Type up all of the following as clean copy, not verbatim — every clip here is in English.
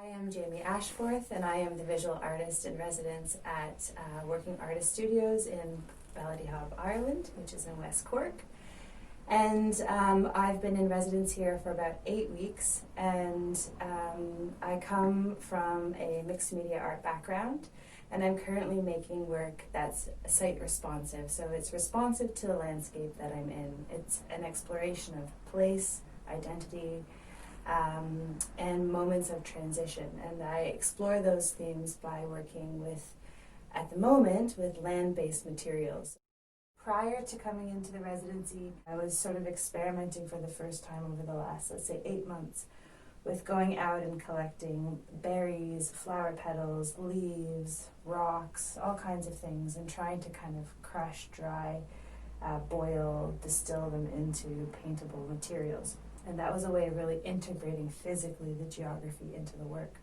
I am Jamie Ashforth, and I am the visual artist in residence at Working Artist Studios in Ballydehob, Ireland, which is in West Cork. And I've been in residence here for about 8 weeks, and I come from a mixed media art background, and I'm currently making work that's site responsive. So it's responsive to the landscape that I'm in. It's an exploration of place, identity, and moments of transition. And I explore those themes by working with, at the moment, with land-based materials. Prior to coming into the residency, I was sort of experimenting for the first time over the last, let's say, 8 months with going out and collecting berries, flower petals, leaves, rocks, all kinds of things, and trying to kind of crush, dry, boil, distill them into paintable materials. And that was a way of really integrating physically the geography into the work.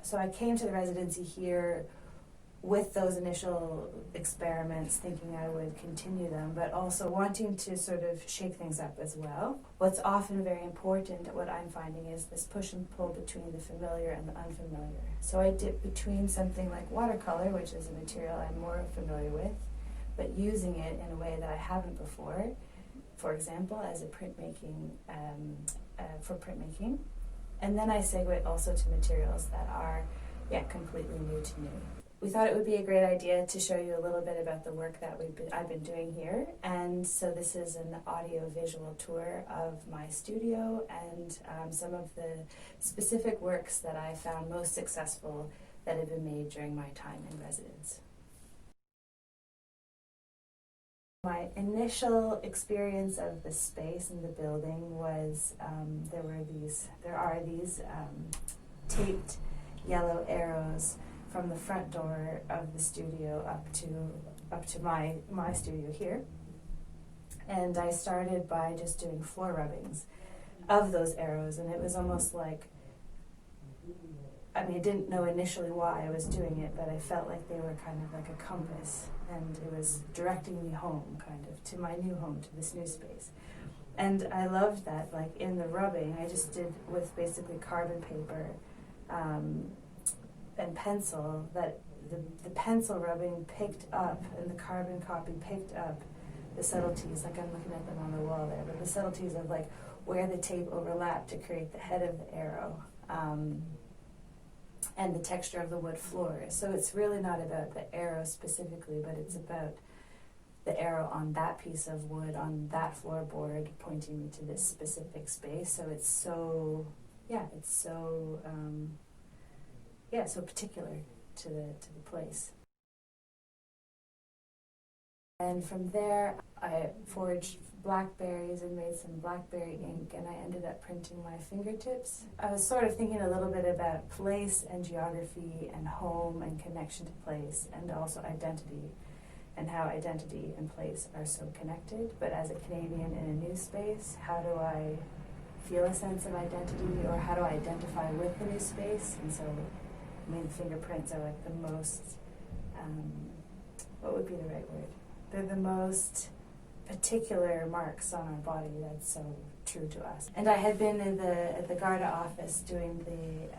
So I came to the residency here with those initial experiments, thinking I would continue them, but also wanting to sort of shake things up as well. What's often very important, what I'm finding, is this push and pull between the familiar and the unfamiliar. So I dip between something like watercolor, which is a material I'm more familiar with, but using it in a way that I haven't before. For example, as a printmaking, for printmaking. And then I segue also to materials that are, completely new to me. We thought it would be a great idea to show you a little bit about the work that I've been doing here. And so this is an audio-visual tour of my studio and some of the specific works that I found most successful that have been made during my time in residence. My initial experience of the space and the building was there are these taped yellow arrows from the front door of the studio up to my studio here. And I started by just doing floor rubbings of those arrows, and it was almost like, I didn't know initially why I was doing it, but I felt like they were kind of like a compass, and it was directing me home, kind of, to my new home, to this new space. And I loved that, like in the rubbing, I just did with basically carbon paper and pencil, that the pencil rubbing picked up, and the carbon copy picked up the subtleties, like I'm looking at them on the wall there, but the subtleties of like where the tape overlapped to create the head of the arrow. And the texture of the wood floor. So it's really not about the arrow specifically, but it's about the arrow on that piece of wood, on that floorboard, pointing me to this specific space. So it's so, so particular to the place. And from there, I forged blackberries and made some blackberry ink, and I ended up printing my fingertips. I was sort of thinking a little bit about place and geography and home and connection to place, and also identity, and how identity and place are so connected. But as a Canadian in a new space, how do I feel a sense of identity, or how do I identify with the new space? And so, fingerprints are like the most, what would be the right word? They're the most particular marks on our body that's so true to us. And I had been at the Garda office doing the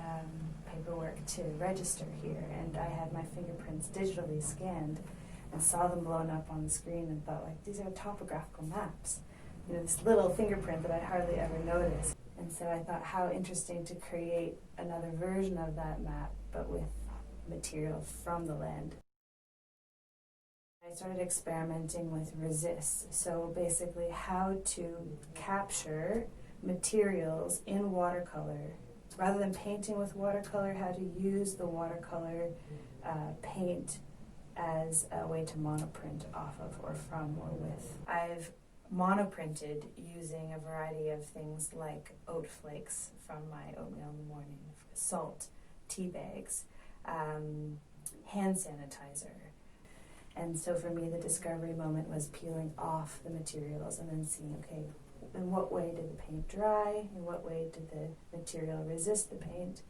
paperwork to register here, and I had my fingerprints digitally scanned and saw them blown up on the screen and thought, like, these are topographical maps. This little fingerprint that I hardly ever noticed. And so I thought, how interesting to create another version of that map, but with material from the land. I started experimenting with resist, so basically how to capture materials in watercolor. Rather than painting with watercolor, how to use the watercolor paint as a way to monoprint off of, or from, or with. I've monoprinted using a variety of things like oat flakes from my oatmeal in the morning, salt, tea bags, hand sanitizer. And so for me, the discovery moment was peeling off the materials and then seeing, okay, in what way did the paint dry? In what way did the material resist the paint?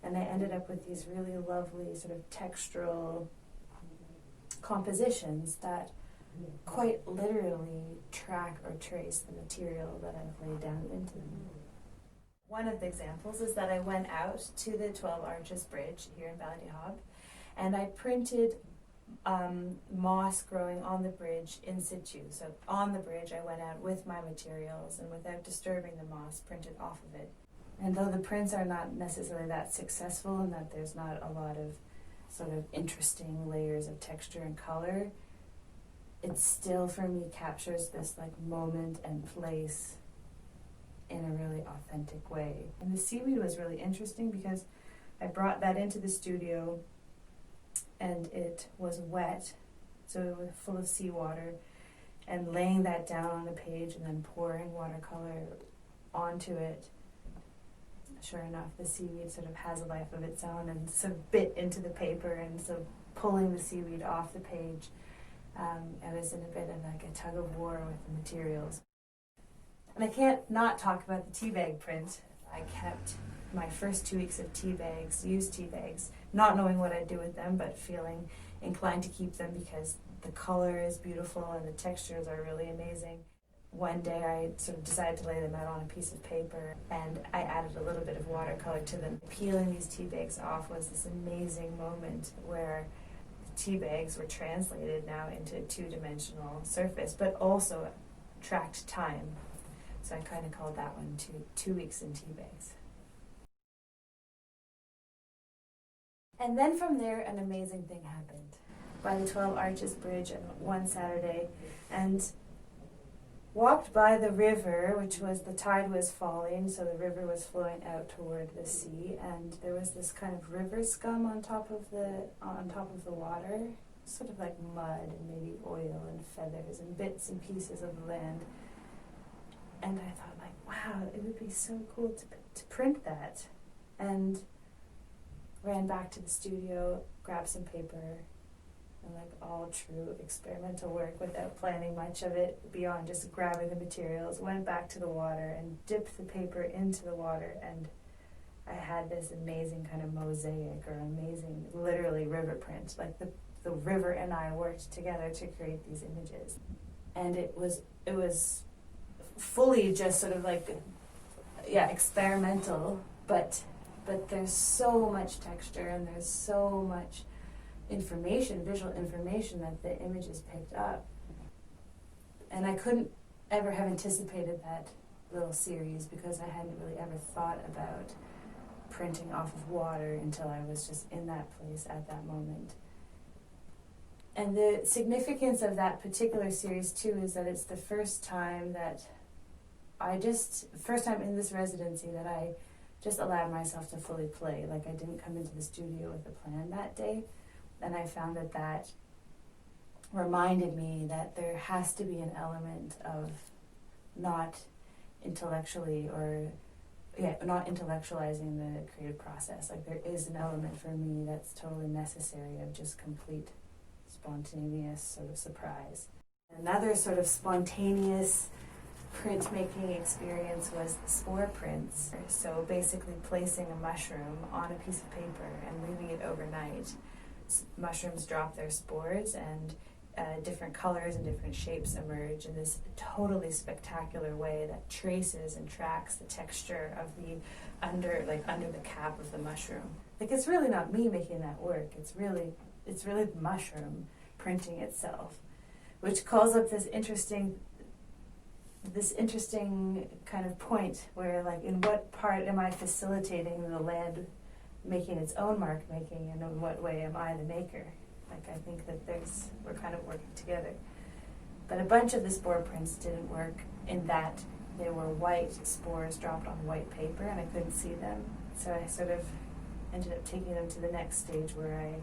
And I ended up with these really lovely sort of textural compositions that quite literally track or trace the material that I've laid down into them. One of the examples is that I went out to the 12 Arches Bridge here in Ballydehob, and I printed moss growing on the bridge in situ. So on the bridge I went out with my materials and without disturbing the moss, printed off of it. And though the prints are not necessarily that successful and that there's not a lot of sort of interesting layers of texture and color, it still for me captures this like moment and place in a really authentic way. And the seaweed was really interesting because I brought that into the studio and it was wet, so it was full of seawater, and laying that down on the page and then pouring watercolor onto it, sure enough, the seaweed sort of has a life of its own and sort of bit into the paper, and so pulling the seaweed off the page, I was in a bit of like a tug of war with the materials. And I can't not talk about the tea bag print. I kept my first 2 weeks of tea bags, used tea bags, not knowing what I'd do with them, but feeling inclined to keep them because the color is beautiful and the textures are really amazing. One day I sort of decided to lay them out on a piece of paper, and I added a little bit of watercolor to them. Peeling these tea bags off was this amazing moment where the tea bags were translated now into a two-dimensional surface, but also tracked time. So I kind of called that one 2 weeks in tea bags. And then from there, an amazing thing happened. By the 12 Arches Bridge one Saturday, and walked by the river, which was, the tide was falling, so the river was flowing out toward the sea, and there was this kind of river scum on top of the water, sort of like mud and maybe oil and feathers and bits and pieces of the land. And I thought, like, wow, it would be so cool to print that. And ran back to the studio, grabbed some paper, and like all true experimental work without planning much of it beyond just grabbing the materials, went back to the water and dipped the paper into the water, and I had this amazing kind of mosaic or amazing, literally river print. Like the river and I worked together to create these images. And it was fully just sort of like, yeah, experimental, but there's so much texture and there's so much information, visual information that the images picked up. And I couldn't ever have anticipated that little series because I hadn't really ever thought about printing off of water until I was just in that place at that moment. And the significance of that particular series too is that it's the first time that first time in this residency that I just allowed myself to fully play. Like, I didn't come into the studio with a plan that day, and I found that reminded me that there has to be an element of not intellectualizing the creative process. Like, there is an element for me that's totally necessary of just complete spontaneous sort of surprise. Another sort of spontaneous printmaking experience was the spore prints. So basically placing a mushroom on a piece of paper and leaving it overnight. Mushrooms drop their spores, and different colors and different shapes emerge in this totally spectacular way that traces and tracks the texture of the under the cap of the mushroom. Like, it's really not me making that work. It's really the mushroom printing itself, which calls up this interesting kind of point where, like, in what part am I facilitating the land making its own mark making, and in what way am I the maker? Like, I think that we're kind of working together. But a bunch of the spore prints didn't work in that they were white spores dropped on white paper and I couldn't see them. So I sort of ended up taking them to the next stage where I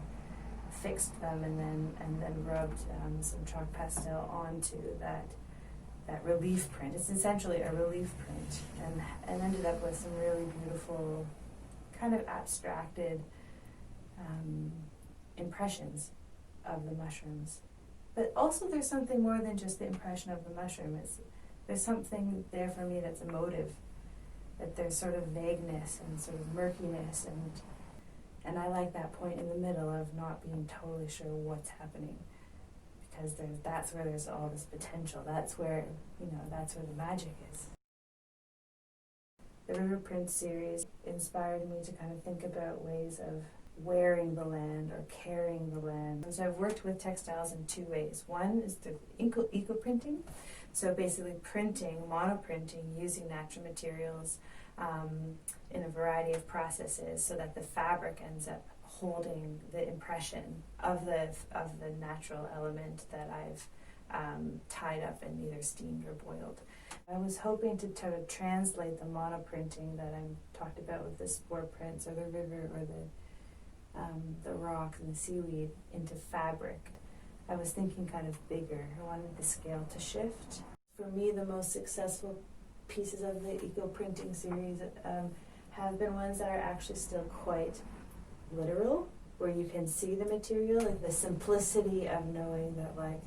fixed them and then rubbed some chalk pastel onto that relief print. It's essentially a relief print, and ended up with some really beautiful, kind of abstracted impressions of the mushrooms. But also there's something more than just the impression of the mushroom. There's something there for me that's emotive, that there's sort of vagueness and sort of murkiness, and I like that point in the middle of not being totally sure what's happening. Because that's where there's all this potential. That's where the magic is. The River Prince series inspired me to kind of think about ways of wearing the land or carrying the land. And so I've worked with textiles in two ways. One is through eco-printing, so basically printing, monoprinting, using natural materials in a variety of processes so that the fabric ends up holding the impression of the natural element that I've tied up and either steamed or boiled. I was hoping to sort of translate the monoprinting that I talked about with the spore prints or the river or the rock and the seaweed into fabric. I was thinking kind of bigger. I wanted the scale to shift. For me, the most successful pieces of the eco-printing series have been ones that are actually still quite literal, where you can see the material, like the simplicity of knowing that like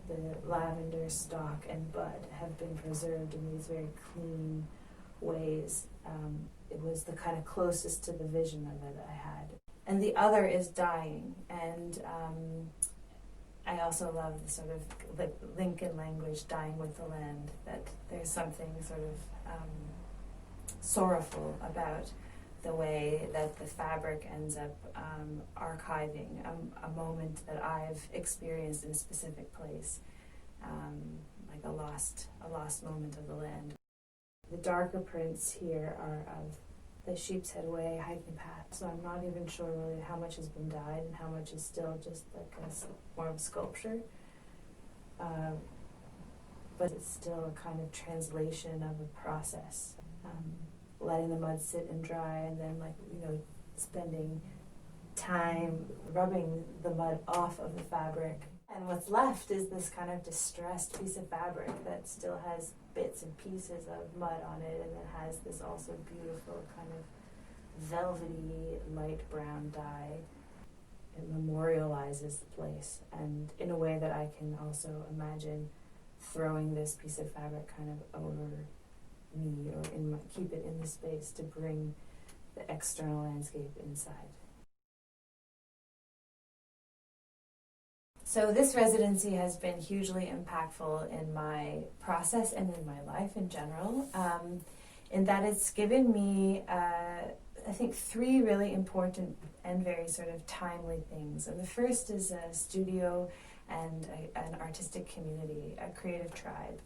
the lavender stalk and bud have been preserved in these very clean ways. It was the kind of closest to the vision of it I had. And the other is dyeing, and I also love the sort of Lincoln language, dying with the land, that there's something sort of sorrowful about the way that the fabric ends up archiving a moment that I've experienced in a specific place, like a lost moment of the land. The darker prints here are of the Sheep's Head Way hiking path, so I'm not even sure really how much has been dyed and how much is still just like more of a sculpture. But it's still a kind of translation of a process. Letting the mud sit and dry, and then spending time rubbing the mud off of the fabric. And what's left is this kind of distressed piece of fabric that still has bits and pieces of mud on it, and it has this also beautiful kind of velvety light brown dye. It memorializes the place, and in a way that I can also imagine throwing this piece of fabric kind of over me or keep it in the space to bring the external landscape inside. So this residency has been hugely impactful in my process and in my life in general, in that it's given me, I think, three really important and very sort of timely things. And the first is a studio and an artistic community, a creative tribe.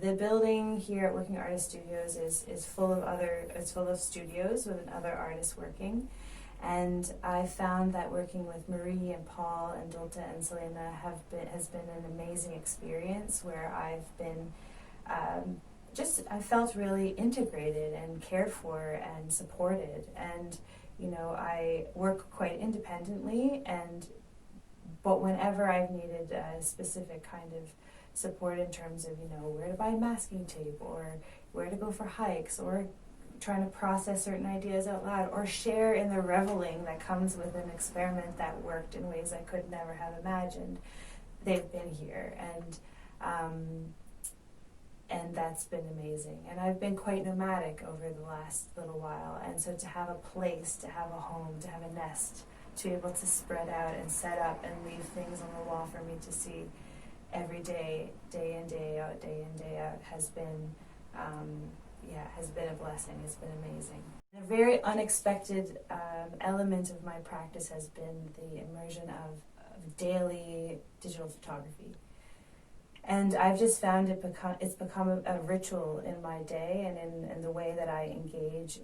The building here at Working Artist Studios is full of studios with other artists working, and I found that working with Marie and Paul and Dulta and Selena has been an amazing experience where I've been I felt really integrated and cared for and supported, and I work quite independently, but whenever I've needed a specific kind of support in terms of where to buy masking tape or where to go for hikes or trying to process certain ideas out loud or share in the reveling that comes with an experiment that worked in ways I could never have imagined, they've been here, and that's been amazing. And I've been quite nomadic over the last little while, and so to have a place, to have a home, to have a nest, to be able to spread out and set up and leave things on the wall for me to see every day, day in, day out, has been a blessing. It's been amazing. A very unexpected element of my practice has been the immersion of daily digital photography. And I've just found it's become a ritual in my day and in the way that I engage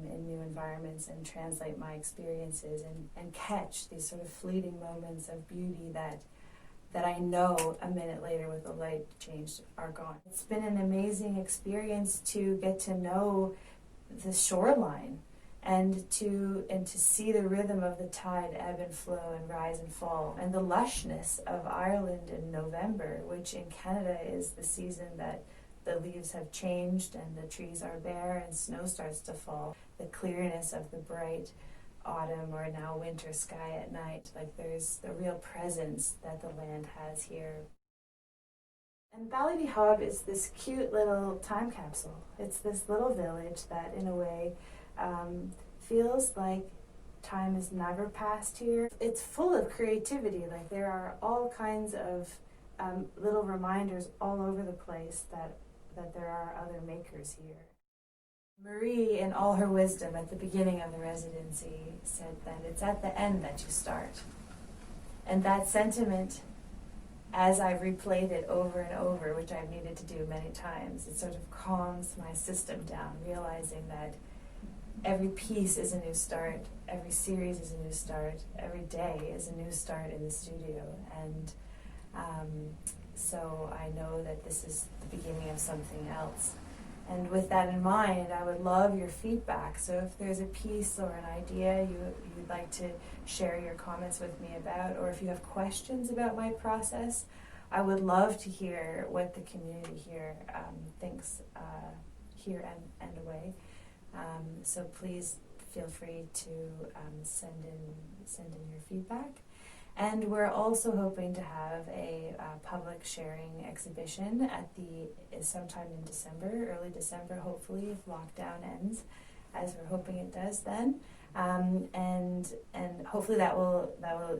in new environments and translate my experiences and catch these sort of fleeting moments of beauty that I know a minute later with the light change are gone. It's been an amazing experience to get to know the shoreline and to see the rhythm of the tide ebb and flow and rise and fall, and the lushness of Ireland in November, which in Canada is the season that the leaves have changed and the trees are bare and snow starts to fall. The clearness of the bright autumn or now winter sky at night, like there's the real presence that the land has here. And Ballydehob is this cute little time capsule. It's this little village that in a way feels like time has never passed here. It's full of creativity, like there are all kinds of little reminders all over the place that there are other makers here. Marie, in all her wisdom at the beginning of the residency, said that it's at the end that you start. And that sentiment, as I've replayed it over and over, which I've needed to do many times, it sort of calms my system down, realizing that every piece is a new start, every series is a new start, every day is a new start in the studio. And so I know that this is the beginning of something else. And with that in mind, I would love your feedback. So if there's a piece or an idea you'd like to share your comments with me about, or if you have questions about my process, I would love to hear what the community here thinks here and away. So please feel free to send in your feedback. And we're also hoping to have a public sharing exhibition at sometime in December, early December, hopefully, if lockdown ends, as we're hoping it does then. And hopefully that will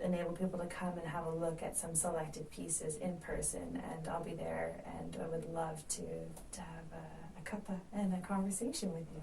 enable people to come and have a look at some selected pieces in person. And I'll be there, and I would love to have a cuppa and a conversation with you.